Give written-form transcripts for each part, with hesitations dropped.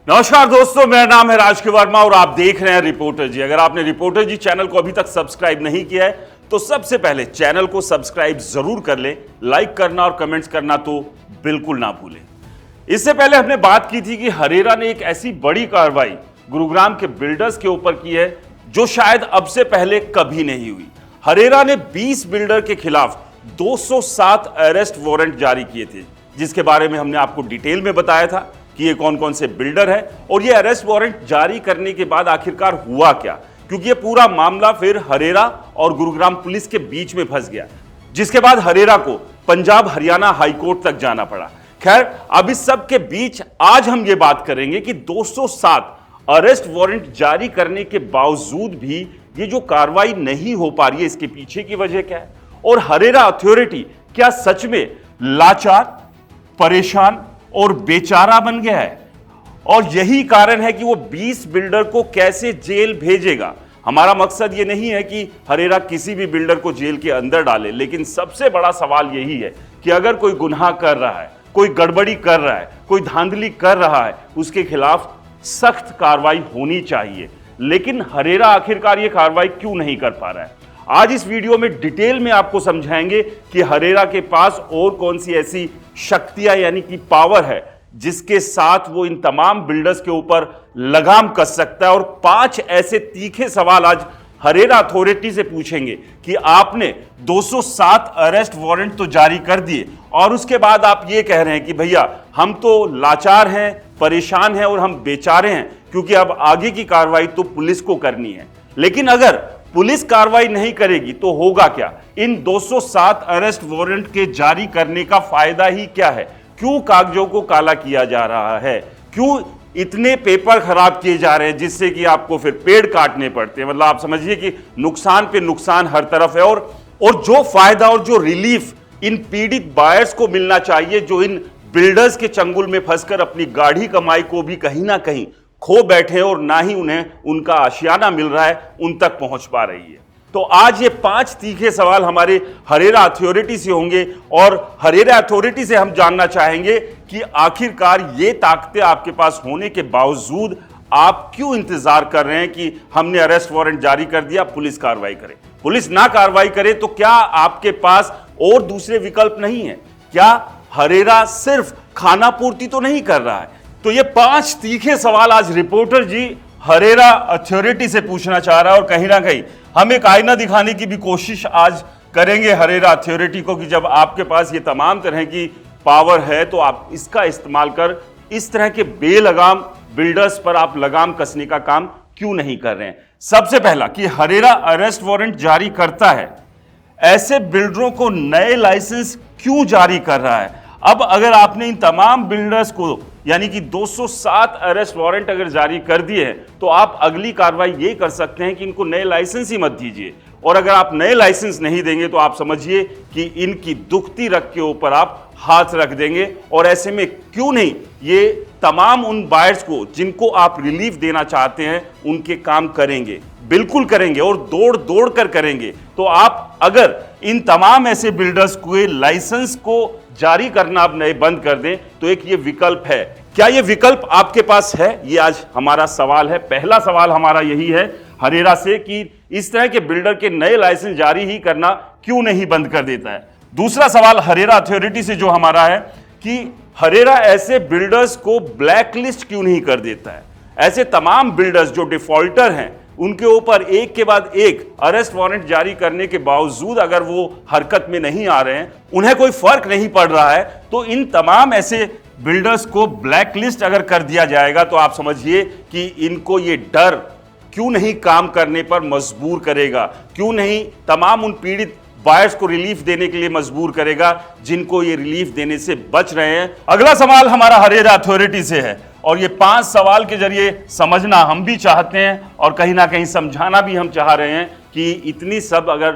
नमस्कार दोस्तों, मेरा नाम है राज के वर्मा और आप देख रहे हैं रिपोर्टर जी। अगर आपने रिपोर्टर जी चैनल को अभी तक सब्सक्राइब नहीं किया है तो सबसे पहले चैनल को सब्सक्राइब जरूर कर लें। लाइक करना और कमेंट्स करना तो बिल्कुल ना भूलें। इससे पहले हमने बात की थी कि हरेरा ने एक ऐसी बड़ी कार्रवाई गुरुग्राम के बिल्डर्स के ऊपर की है जो शायद अब से पहले कभी नहीं हुई। हरेरा ने 20 बिल्डर के खिलाफ 207 अरेस्ट वारंट जारी किए थे, जिसके बारे में हमने आपको डिटेल में बताया था कि ये कौन कौन से बिल्डर हैं और ये अरेस्ट वारंट जारी करने के बाद आखिरकार हुआ क्या, क्योंकि ये पूरा मामला फिर हरेरा और गुरुग्राम पुलिस के बीच में फंस गया, जिसके बाद हरेरा को पंजाब हरियाणा हाईकोर्ट तक जाना पड़ा। खैर, अब इस सब के बीच आज हम ये बात करेंगे कि 207 अरेस्ट वारंट जारी करने के बावजूद भी ये जो कार्रवाई नहीं हो पा रही है, इसके पीछे की वजह क्या है और हरेरा अथॉरिटी क्या सच में लाचार, परेशान और बेचारा बन गया है, और यही कारण है कि वो 20 बिल्डर को कैसे जेल भेजेगा। हमारा मकसद ये नहीं है कि हरेरा किसी भी बिल्डर को जेल के अंदर डाले, लेकिन सबसे बड़ा सवाल यही है कि अगर कोई गुनाह कर रहा है, कोई गड़बड़ी कर रहा है, कोई धांधली कर रहा है, उसके खिलाफ सख्त कार्रवाई होनी चाहिए। लेकिन हरेरा आखिरकार ये कार्रवाई क्यों नहीं कर पा रहा है? आज इस वीडियो में डिटेल में आपको समझाएंगे कि हरेरा के पास और कौन सी ऐसी शक्तियां यानी कि पावर है जिसके साथ वो इन तमाम बिल्डर्स के ऊपर लगाम कस सकता है। और 5 ऐसे तीखे सवाल आज हरेरा अथॉरिटी से पूछेंगे कि आपने 207 अरेस्ट वारंट तो जारी कर दिए और उसके बाद आप ये कह रहे हैं कि भैया हम तो लाचार हैं, परेशान हैं और हम बेचारे हैं, क्योंकि अब आगे की कार्रवाई तो पुलिस को करनी है। लेकिन अगर पुलिस कार्रवाई नहीं करेगी तो होगा क्या? इन 207 अरेस्ट वारंट के जारी करने का फायदा ही क्या है? क्यों कागजों को काला किया जा रहा है? क्यों इतने पेपर खराब किए जा रहे हैं जिससे कि आपको फिर पेड़ काटने पड़ते हैं? मतलब आप समझिए कि नुकसान पे नुकसान हर तरफ है। और जो फायदा और जो रिलीफ इन पीड़ित बायर्स को मिलना चाहिए, जो इन बिल्डर्स के चंगुल में फंसकर अपनी गाढ़ी कमाई को भी कहीं ना कहीं खो बैठे और ना ही उन्हें उनका आशियाना मिल रहा है, उन तक पहुंच पा रही है। तो आज ये 5 तीखे सवाल हमारे हरेरा अथॉरिटी से होंगे और हरेरा अथॉरिटी से हम जानना चाहेंगे कि आखिरकार ये ताकतें आपके पास होने के बावजूद आप क्यों इंतजार कर रहे हैं कि हमने अरेस्ट वारंट जारी कर दिया, पुलिस कार्रवाई करे। पुलिस ना कार्रवाई करे तो क्या आपके पास और दूसरे विकल्प नहीं है? क्या हरेरा सिर्फ खाना पूर्ति तो नहीं कर रहा है? तो ये 5 तीखे सवाल आज रिपोर्टर जी हरेरा अथॉरिटी से पूछना चाह रहा है और कहीं ना कहीं हम एक आईना दिखाने की भी कोशिश आज करेंगे हरेरा अथॉरिटी को कि जब आपके पास ये तमाम तरह की पावर है तो आप इसका इस्तेमाल कर इस तरह के बेलगाम बिल्डर्स पर आप लगाम कसने का काम क्यों नहीं कर रहे हैं। सबसे पहला कि हरेरा अरेस्ट वारंट जारी करता है, ऐसे बिल्डरों को नए लाइसेंस क्यों जारी कर रहा है? अब अगर आपने इन तमाम बिल्डर्स को यानी कि 207 अरेस्ट वारंट अगर जारी कर दिए हैं तो आप अगली कार्रवाई ये कर सकते हैं कि इनको नए लाइसेंस ही मत दीजिए, और अगर आप नए लाइसेंस नहीं देंगे तो आप समझिए कि इनकी दुखती रग के ऊपर आप हाथ रख देंगे। और ऐसे में क्यों नहीं ये तमाम उन बायर्स को जिनको आप रिलीफ देना चाहते हैं उनके काम करेंगे, बिल्कुल करेंगे और दौड़ दौड़ कर करेंगे। तो आप अगर इन तमाम ऐसे बिल्डर्स को लाइसेंस को जारी करना आप नए बंद कर दें तो एक ये विकल्प है। क्या ये विकल्प आपके पास है? ये आज हमारा सवाल है। पहला सवाल हमारा यही है हरेरा से कि इस तरह के बिल्डर के नए लाइसेंस जारी ही करना क्यों नहीं बंद कर देता है। दूसरा सवाल हरेरा अथॉरिटी से जो हमारा है कि हरेरा ऐसे बिल्डर्स को ब्लैकलिस्ट क्यों नहीं कर देता है? ऐसे तमाम बिल्डर्स जो डिफॉल्टर हैं उनके ऊपर एक के बाद एक अरेस्ट वारंट जारी करने के बावजूद अगर वो हरकत में नहीं आ रहे हैं, उन्हें कोई फर्क नहीं पड़ रहा है, तो इन तमाम ऐसे बिल्डर्स को ब्लैकलिस्ट अगर कर दिया जाएगा तो आप समझिए कि इनको ये डर क्यों नहीं काम करने पर मजबूर करेगा, क्यों नहीं तमाम उन पीड़ित बायर्स को रिलीफ देने के लिए मजबूर करेगा जिनको ये रिलीफ देने से बच रहे हैं। अगला सवाल हमारा हरेरा अथॉरिटी से है और ये 5 सवाल के जरिए समझना हम भी चाहते हैं और कहीं ना कहीं समझाना भी हम चाह रहे हैं कि इतनी सब अगर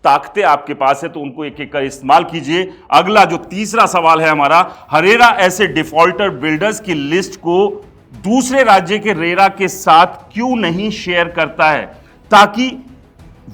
ताकतें आपके पास है तो उनको एक एक कर इस्तेमाल कीजिए। अगला जो तीसरा सवाल है हमारा, हरेरा ऐसे डिफॉल्टर बिल्डर्स की लिस्ट को दूसरे राज्य के रेरा के साथ क्यों नहीं शेयर करता है ताकि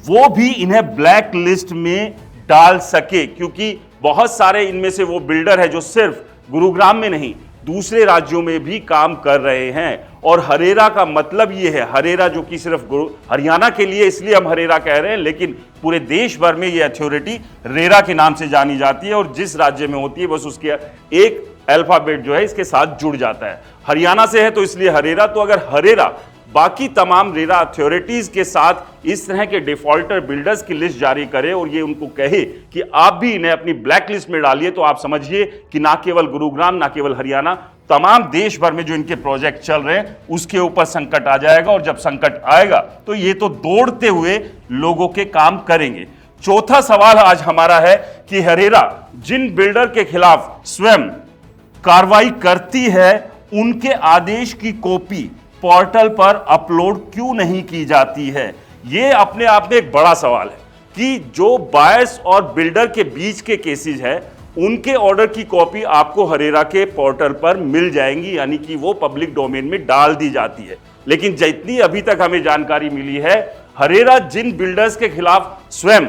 वो भी इन्हें ब्लैक लिस्ट में डाल सके? क्योंकि बहुत सारे इनमें से वो बिल्डर है जो सिर्फ गुरुग्राम में नहीं दूसरे राज्यों में भी काम कर रहे हैं। और हरेरा का मतलब ये है, हरेरा जो कि सिर्फ हरियाणा के लिए इसलिए हम हरेरा कह रहे हैं, लेकिन पूरे देश भर में ये अथॉरिटी रेरा के नाम से जानी जाती है और जिस राज्य में होती है बस उसके एक अल्फाबेट जो है इसके साथ जुड़ जाता है। हरियाणा से है तो इसलिए हरेरा। तो अगर हरेरा बाकी तमाम रेरा अथॉरिटीज के साथ इस तरह के डिफॉल्टर बिल्डर्स की लिस्ट जारी करे और ये उनको कहे कि आप भी इन्हें अपनी ब्लैक लिस्ट में डालिए, तो आप समझिए कि ना केवल गुरुग्राम, ना केवल हरियाणा, तमाम देश भर में जो इनके प्रोजेक्ट चल रहे हैं उसके ऊपर संकट आ जाएगा। और जब संकट आएगा तो ये तो दौड़ते हुए लोगों के काम करेंगे। चौथा सवाल आज हमारा है कि हरेरा जिन बिल्डर के खिलाफ स्वयं कार्रवाई करती है उनके आदेश की कॉपी पोर्टल पर अपलोड क्यों नहीं की जाती है। यह अपने आप में एक बड़ा सवाल है कि जो बायर्स और बिल्डर के बीच के केसेस है उनके ऑर्डर की कॉपी आपको हरेरा के पोर्टल पर मिल जाएंगी, यानी कि वो पब्लिक डोमेन में डाल दी जाती है। लेकिन जितनी अभी तक हमें जानकारी मिली है, हरेरा जिन बिल्डर्स के खिलाफ स्वयं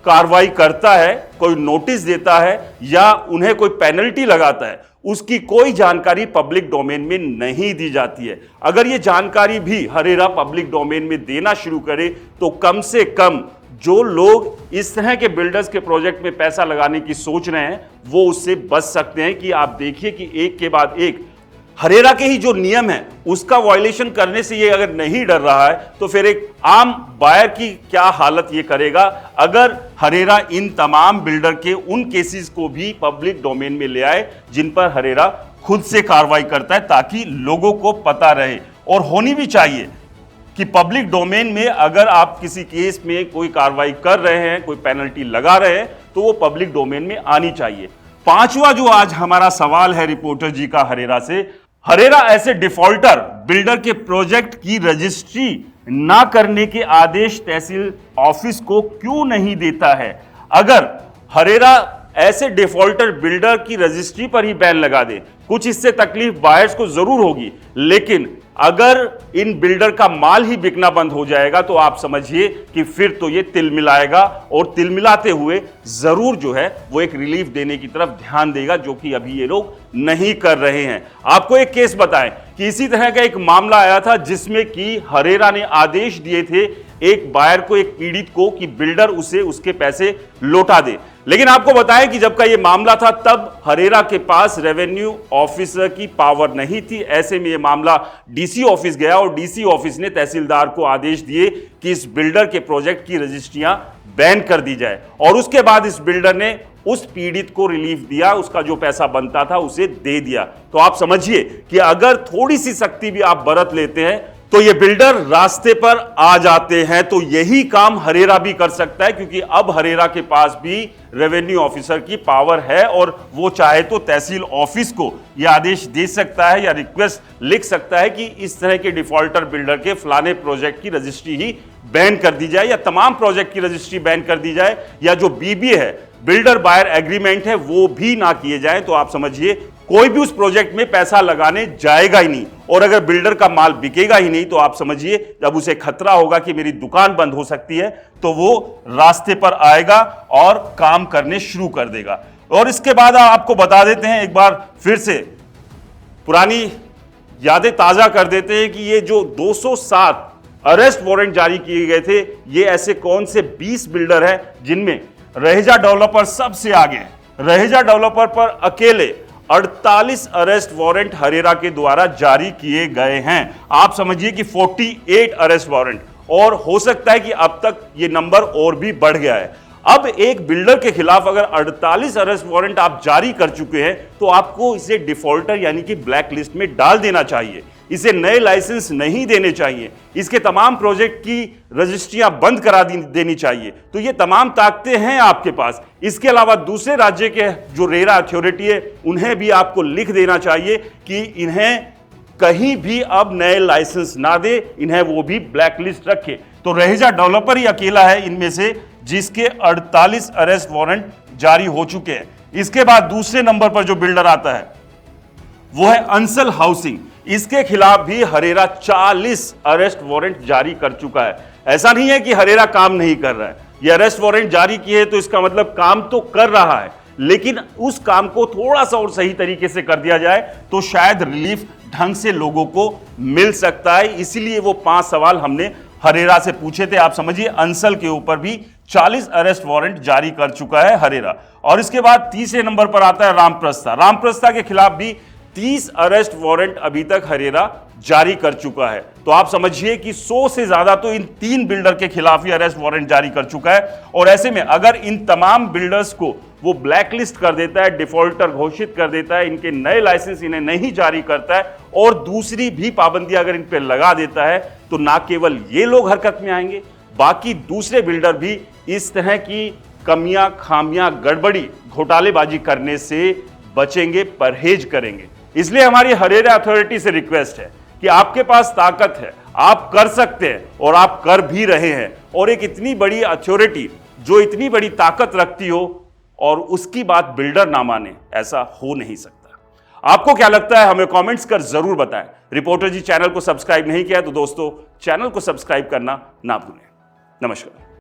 कार्रवाई करता है, कोई नोटिस देता है या उन्हें कोई पेनल्टी लगाता है, उसकी कोई जानकारी पब्लिक डोमेन में नहीं दी जाती है। अगर ये जानकारी भी हरेरा पब्लिक डोमेन में देना शुरू करे तो कम से कम जो लोग इस तरह के बिल्डर्स के प्रोजेक्ट में पैसा लगाने की सोच रहे हैं वो उससे बच सकते हैं। कि आप देखिए कि एक के बाद एक हरेरा के ही जो नियम है उसका वायलेशन करने से ये अगर नहीं डर रहा है तो फिर एक आम बायर की क्या हालत ये करेगा अगर हरेरा इन तमाम बिल्डर के उन केसेस को भी पब्लिक डोमेन में ले आए जिन पर हरेरा खुद से कार्रवाई करता है, ताकि लोगों को पता रहे। और होनी भी चाहिए कि पब्लिक डोमेन में अगर आप किसी केस में कोई कार्रवाई कर रहे हैं, कोई पेनल्टी लगा रहे हैं, तो वो पब्लिक डोमेन में आनी चाहिए। पांचवा जो आज हमारा सवाल है रिपोर्टर जी का हरेरा से, हरेरा ऐसे डिफॉल्टर बिल्डर के प्रोजेक्ट की रजिस्ट्री ना करने के आदेश तहसील ऑफिस को क्यों नहीं देता है। अगर हरेरा ऐसे डिफॉल्टर बिल्डर की रजिस्ट्री पर ही बैन लगा दे, कुछ इससे तकलीफ बायर्स को जरूर होगी, लेकिन अगर इन बिल्डर का माल ही बिकना बंद हो जाएगा तो आप समझिए कि फिर तो ये तिलमिलाएगा और तिलमिलाते हुए जरूर जो है वो एक रिलीफ देने की तरफ ध्यान देगा, जो कि अभी ये लोग नहीं कर रहे हैं। आपको एक केस बताएं कि इसी तरह का एक मामला आया था जिसमें कि हरेरा ने आदेश दिए थे एक बायर को, एक पीड़ित को, कि बिल्डर उसे उसके पैसे लौटा दे। लेकिन आपको बताएं कि जब का ये मामला था तब हरेरा के पास रेवेन्यू ऑफिसर की पावर नहीं थी। ऐसे में ये मामला डीसी ऑफिस गया और डीसी ऑफिस ने तहसीलदार को आदेश दिए कि इस बिल्डर के प्रोजेक्ट की रजिस्ट्रियां बैन कर दी जाए। और उसके बाद इस बिल्डर ने उस पीड़ित को रिलीफ दिया, उसका जो पैसा बनता था उसे दे दिया। तो आप समझिए कि अगर थोड़ी सी सख्ती भी आप बरत लेते हैं तो ये बिल्डर रास्ते पर आ जाते हैं। तो यही काम हरेरा भी कर सकता है, क्योंकि अब हरेरा के पास भी रेवेन्यू ऑफिसर की पावर है और वो चाहे तो तहसील ऑफिस को यह आदेश दे सकता है या रिक्वेस्ट लिख सकता है कि इस तरह के डिफॉल्टर बिल्डर के फलाने प्रोजेक्ट की रजिस्ट्री ही बैन कर दी जाए या तमाम प्रोजेक्ट की रजिस्ट्री बैन कर दी जाए, या जो बीबीए है, बिल्डर बायर एग्रीमेंट है, वो भी ना किए जाए। तो आप समझिए कोई भी उस प्रोजेक्ट में पैसा लगाने जाएगा ही नहीं। और अगर बिल्डर का माल बिकेगा ही नहीं तो आप समझिए जब उसे खतरा होगा कि मेरी दुकान बंद हो सकती है तो वो रास्ते पर आएगा और काम करने शुरू कर देगा। और इसके बाद आपको बता देते हैं, एक बार फिर से पुरानी यादें ताजा कर देते हैं कि ये जो 207 अरेस्ट वारंट जारी किए गए थे, ये ऐसे कौन से 20 बिल्डर हैं जिनमें रहेजा डेवलपर सबसे आगे है। रहेजा डेवलपर पर अकेले 48 अरेस्ट वारंट हरेरा के द्वारा जारी किए गए हैं। आप समझिए कि 48 अरेस्ट वारंट, और हो सकता है कि अब तक ये नंबर और भी बढ़ गया है। अब एक बिल्डर के खिलाफ अगर 48 अरेस्ट वारंट आप जारी कर चुके हैं तो आपको इसे डिफॉल्टर यानी कि ब्लैक लिस्ट में डाल देना चाहिए। इसे नए लाइसेंस नहीं देने चाहिए, इसके तमाम प्रोजेक्ट की रजिस्ट्रियां बंद करा देनी चाहिए। तो ये तमाम ताकतें हैं आपके पास। इसके अलावा दूसरे राज्य के जो रेरा अथॉरिटी है उन्हें भी आपको लिख देना चाहिए कि इन्हें कहीं भी अब नए लाइसेंस ना दे, इन्हें वो भी ब्लैक लिस्ट रखे। तो रहेजा डेवलपर ही अकेला है इनमें से जिसके 48 अरेस्ट वारंट जारी हो चुके हैं। इसके बाद दूसरे नंबर पर जो बिल्डर आता है वो है अंसल हाउसिंग। इसके खिलाफ भी हरेरा 40 अरेस्ट वारंट जारी कर चुका है। ऐसा नहीं है कि हरेरा काम नहीं कर रहा है, ये अरेस्ट वारंट जारी किए तो इसका मतलब काम तो कर रहा है, लेकिन उस काम को थोड़ा सा और सही तरीके से कर दिया जाए तो शायद रिलीफ ढंग से लोगों को मिल सकता है। इसीलिए वो 5 सवाल हमने हरेरा से पूछे थे। आप समझिए अंसल के ऊपर भी 40 अरेस्ट वारंट जारी कर चुका है हरेरा। और इसके बाद तीसरे नंबर पर आता है रामप्रस्था। रामप्रस्था के खिलाफ भी 30 अरेस्ट वारंट अभी तक हरेरा जारी कर चुका है। तो आप समझिए कि 100 से ज्यादा तो इन 3 बिल्डर के खिलाफ ही अरेस्ट वारंट जारी कर चुका है। और ऐसे में अगर इन तमाम बिल्डर्स को वो ब्लैकलिस्ट कर देता है, डिफॉल्टर घोषित कर देता है, इनके नए लाइसेंस इन्हें नहीं जारी करता है और दूसरी भी पाबंदियां अगर इन पर लगा देता है, तो ना केवल ये लोग हरकत में आएंगे, बाकी दूसरे बिल्डर भी इस तरह की कमियां, खामियां, गड़बड़ी, घोटालेबाजी करने से बचेंगे, परहेज करेंगे। इसलिए हमारी हरेरा अथॉरिटी से रिक्वेस्ट है कि आपके पास ताकत है, आप कर सकते हैं और आप कर भी रहे हैं। और एक इतनी बड़ी अथॉरिटी जो इतनी बड़ी ताकत रखती हो और उसकी बात बिल्डर ना माने, ऐसा हो नहीं सकता। आपको क्या लगता है हमें कमेंट्स कर जरूर बताएं। रिपोर्टर जी चैनल को सब्सक्राइब नहीं किया तो दोस्तों चैनल को सब्सक्राइब करना ना भूलें। नमस्कार।